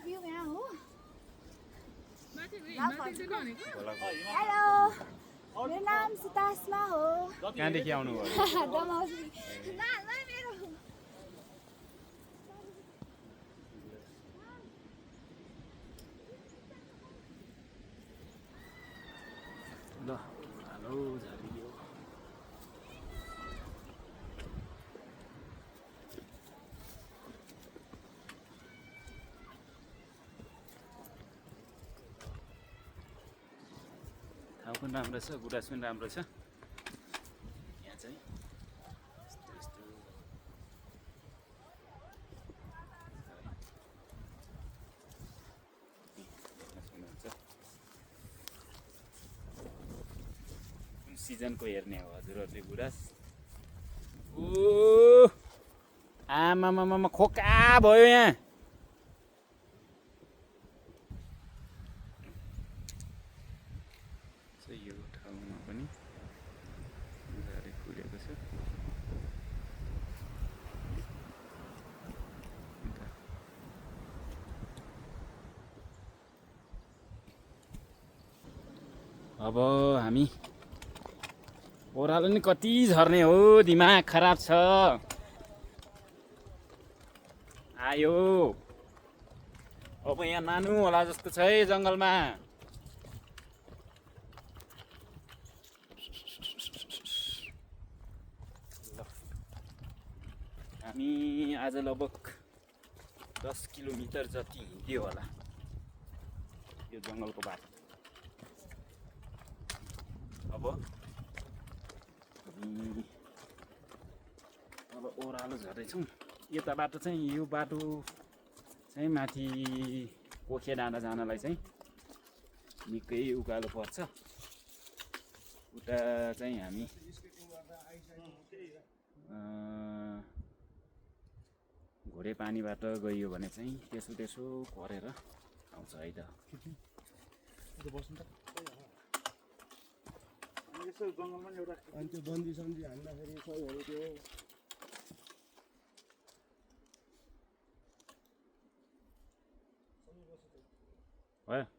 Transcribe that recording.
view यहाँ हो hello मेरो नाम सुतास्मा हो कहाँदेखि आउनुभयो दमौली मेरो ल हेलो झरियो ठाउँ पनि राम्रो छ गुराँस पनि राम्रो छ यहाँ चाहिँ यस्तो यस्तो सक्नुहुन्छ कुन सिजनको हेर्ने हो हजुरहरूले गुराँस ओ आमामामा खोका भयो यहाँ यो ठाउँमा पनि मजाले फुलेको छ अब हामी ओह्रालो नि कति झर्ने हो दिमाग खराब छ आयो अब यहाँ नानु होला जस्तो छ है जङ्गलमा हामी आज लगभग 10 किलोमिटर जति हिँड्यो होला यो जङ्गलको बाटो अब ओह्रालो झर्दैछौँ यता बाटो चाहिँ यो बाटो चाहिँ माथि पोखे डाँडा जानलाई चाहिँ निकै उकालो पर्छ उता चाहिँ हामी घोडे पानीबाट गइयो भने चाहिँ त्यसो परेर आउँछ है त अनि त्यो बन्दी सन्दी हान्दाखेरि सबैहरू त्यो भयो